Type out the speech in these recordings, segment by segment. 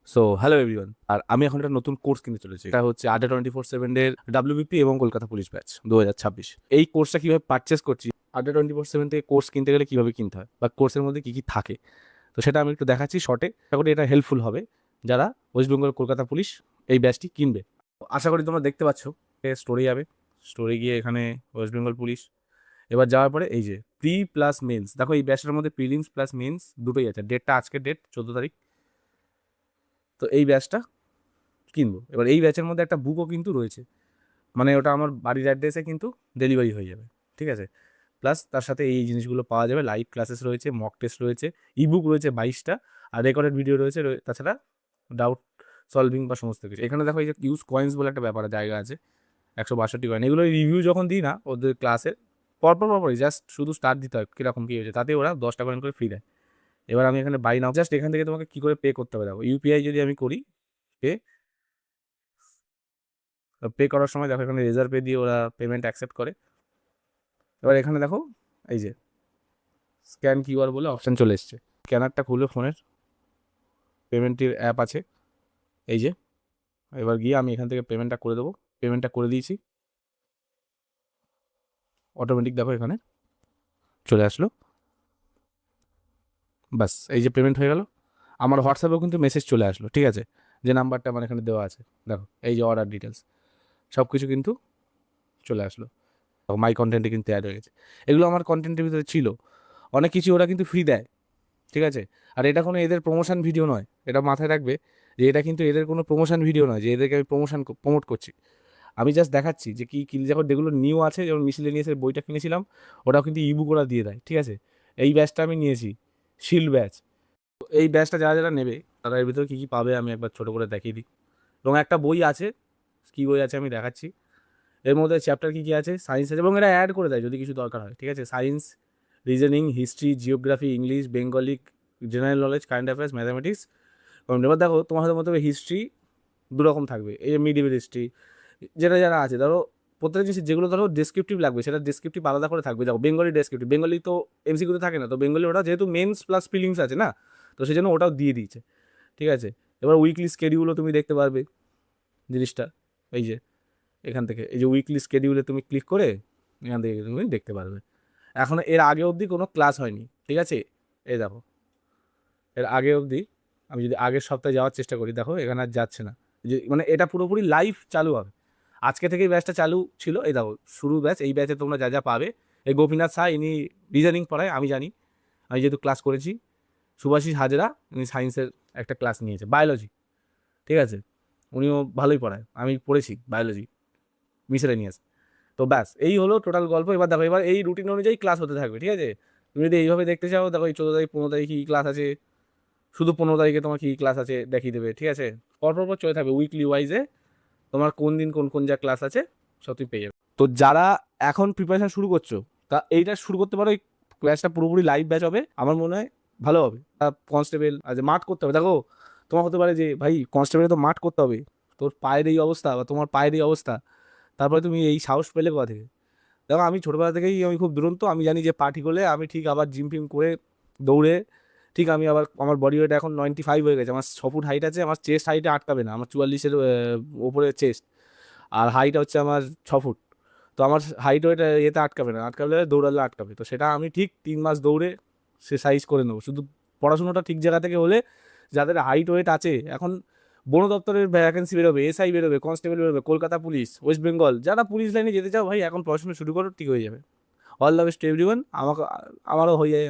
So hello everyone, আর আমি এখন একটা নতুন কোর্স কিনতে চলেছি। এটা হচ্ছে আড্ডা 24/7 এর ডাব্লিউবিপি এবং কলকাতা পুলিশ ব্যাচ 2026। এই কোর্সটা কিভাবে পারচেস করছি, আড্ডা 24/7 থেকে কোর্স কিনতে গেলে কিভাবে কিনতে হয় বা কোর্সের মধ্যে কি কি থাকে, তো সেটা আমি একটু দেখাচ্ছি শর্টে। আশা করি এটা হেল্পফুল হবে যারা ওয়েস্ট বেঙ্গল কলকাতা পুলিশ এই ব্যাচটি কিনবে। আশা করি তোমরা দেখতে পাচ্ছ স্টোরে যাবে, স্টোরে গিয়ে এখানে ওয়েস্ট বেঙ্গল পুলিশ, এবার যাওয়ার পরে এই যে প্রি প্লাস মেন্স, দেখো এই ব্যাচটার মধ্যে প্রিলিমস প্লাস মেন্স দুটোই আছে। ডেটটা আজকের ডেট 14 তারিখ। তো এই ব্যাচটা কিনবো। এবার এই ব্যাচের মধ্যে একটা বুকও কিন্তু রয়েছে, মানে ওটা আমার বাড়ির অ্যাড্রেসে কিন্তু ডেলিভারি হয়ে যাবে, ঠিক আছে। প্লাস তার সাথে এই জিনিসগুলো পাওয়া যাবে, লাইভ ক্লাসেস রয়েছে, মক টেস্ট রয়েছে, ইবুক রয়েছে 22টা, আর রেকর্ডেড ভিডিও রয়েছে। তাছাড়া ডাউট সলভিং বা সমস্ত কিছু। এখানে দেখো এই যে ইউজ কয়েন্স বলে একটা ব্যাপার জায়গা আছে, 162 কয়েন। এগুলো রিভিউ যখন দিই না ওদের ক্লাসে, পরপরই জাস্ট শুধু স্টার্ট দিতে হয় কীরকম কী হয়েছে, তাতে ওরা 10টা কয়েন করে ফ্রি দেয়। এবার আমি এখানে বাই নাও, জাস্ট এখান থেকে তোমাকে কী করে পে করতে হবে দেখো। ইউপিআই যদি আমি করি, পে পে করার সময় দেখো এখানে রেজার পে দিয়ে ওরা পেমেন্ট অ্যাকসেপ্ট করে। এবার এখানে দেখো এই যে স্ক্যান কিউআর বলে অপশান চলে এসছে। স্ক্যানারটা খুলে ফোনের পেমেন্টের অ্যাপ আছে এই যে, এবার গিয়ে আমি এখান থেকে পেমেন্টটা করে দেবো। পেমেন্টটা করে দিয়েছি, অটোমেটিক দেখো এখানে চলে আসলো। বাস এই যে পেমেন্ট হয়ে গেল। আমার হোয়াটসঅ্যাপেও কিন্তু মেসেজ চলে আসলো, ঠিক আছে, যে নাম্বারটা আমার এখানে দেওয়া আছে। দেখো এই যে অর্ডার ডিটেলস সব কিছু কিন্তু চলে আসলো। মাই কন্টেন্টে কিন্তু অ্যাড হয়ে গেছে। এগুলো আমার কন্টেন্টের ভিতরে ছিল। অনেক কিছু ওরা কিন্তু ফ্রি দেয়, ঠিক আছে। আর এটা কোনো এদের প্রমোশন ভিডিও নয়, এটা মাথায় রাখবে যে এটা কিন্তু এদের কোনো প্রমোশন ভিডিও নয় যে এদেরকে আমি প্রমোট করছি। আমি জাস্ট দেখাচ্ছি যে কী কী যখন যেগুলো নিউ আছে, যেমন মিসেলেনিয়াসের বইটা কিনেছিলাম, ওটাও কিন্তু ইবুক ওরা দিয়ে দেয়, ঠিক আছে। এই ব্যাচটা আমি নিয়েছি, শিল্ড ব্যাচ। এই ব্যাচটা যারা যারা নেবে তারা এর ভিতরে কী কী পাবে আমি একবার ছোটো করে দেখিয়ে দিই। এবং একটা বই আছে, কী বই আছে আমি দেখাচ্ছি। এর মধ্যে চ্যাপ্টার কী কী আছে, সায়েন্স আছে, এবং এটা অ্যাড করে দেয় যদি কিছু দরকার হয়, ঠিক আছে। Science, reasoning, history, geography, English, Bengali, general knowledge, current affairs, mathematics. এবং এবার দেখো তোমাদের মধ্যে হিস্ট্রি দুরকম থাকবে, এই যে মিডিভেল হিস্ট্রি, যেটা যারা আছে ধরো প্রত্যেকটা জিনিস যেগুলো ধরো ডেসক্রিপটিভ লাগবে সেটা ডেসক্রিপটিভ আলাদা করে থাকবে। দেখো বেঙ্গলি ডেসক্রিপটিভ, বেঙ্গলি তো এমসিকিউতে থাকে না, তো বেঙ্গলি ওটা যেহেতু মেন্স প্লাস ফিলিংস আছে না, তো সেই জন্য ওটাও দিয়ে দিয়েছে, ঠিক আছে। এবার উইকলি স্কেডিউলও তুমি দেখতে পারবে জিনিসটা, এই যে এখান থেকে এই যে উইকলি স্কেডিউলে তুমি ক্লিক করে এখান থেকে তুমি দেখতে পারবে। এখন এর আগে অবধি কোনো ক্লাস হয়নি, ঠিক আছে। এই দেখো এর আগে অবধি আমি যদি আগের সপ্তাহে যাওয়ার চেষ্টা করি, দেখো এখানে আর যাচ্ছে না। যে মানে এটা পুরোপুরি লাইভ চালু হবে আজকে থেকেই। ব্যাচটা চালু ছিল, এই দেখো শুরু ব্যাচ। এই ব্যাচে তোমরা যা যা পাবে, এই গোপীনাথ শাহ ইনি রিজনিং পড়ায়, আমি জানি, আমি যেহেতু ক্লাস করেছি। সুভাষিস হাজরা ইনি সায়েন্সের একটা ক্লাস নিয়েছে, বায়োলজি, ঠিক আছে। উনিও ভালোই পড়ায়, আমি পড়েছি বায়োলজি, মিসেলেনিয়াস। তো ব্যাস এই হলো টোটাল গল্প। এবার দেখো এবার এই রুটিন অনুযায়ী ক্লাস হতে থাকবে, ঠিক আছে। তুমি যদি এইভাবে দেখতে চাও, দেখো এই 14 তারিখ 15 তারিখ কী ক্লাস আছে, শুধু 15 তারিখে তোমার কী ক্লাস আছে দেখিয়ে দেবে, ঠিক আছে। পর চলে থাকবে উইকলি ওয়াইজে, তোমার কোন দিন কোন কোন যা ক্লাস আছে সব তুমি পেয়ে যাবে। তো যারা এখন প্রিপারেশন শুরু করছো, তা এইটা শুরু করতে পারো। এই ব্যাচটা পুরোপুরি লাইভ ব্যাচ হবে, আমার মনে হয় ভালো হবে। কনস্টেবল আজ মাঠ করতে হবে, দেখো তোমার হতে পারে যে ভাই কনস্টেবলে তো মাঠ করতে হবে, তোর পায়ের এই অবস্থা বা তোমার পায়ের এই অবস্থা, তারপরে তুমি এই সাহস পেলে কোথা থেকে। দেখো আমি ছোটোবেলা থেকেই আমি খুব দুরন্ত, আমি জানি যে পা ঠিক হলে আমি ঠিক আবার জিম ফিম করে দৌড়ে ঠিক আমি আবার আমার বডি ওয়েট এখন 95 হয়ে গেছে। আমার 6 ফুট হাইট আছে, আমার চেস্ট হাইটে আটকাবে না, আমার 44-এর ওপরে চেস্ট, আর হাইট হচ্ছে আমার 6 ফুট। তো আমার হাইট ওয়েট এতে আটকাবে না, আটকাবে দৌড়ালে আটকাবে। তো সেটা আমি ঠিক 3 মাস দৌড়ে সে সাইজ করে নেবো। শুধু পড়াশোনাটা ঠিক জায়গা থেকে হলে, যাদের হাইট ওয়েট আছে, এখন বন দপ্তরের ভ্যাকেন্সি বেরোবে, এসআই বেরোবে, কনস্টেবল বেরোবে, কলকাতা পুলিশ, ওয়েস্ট বেঙ্গল, যারা পুলিশ লাইনে যেতে চাও ভাই এখন পড়াশোনা শুরু করো, ঠিক হয়ে যাবে। All the best everyone. আমারও হয়ে যায়,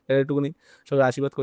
এটুকুনি সবাই আশীর্বাদ করে।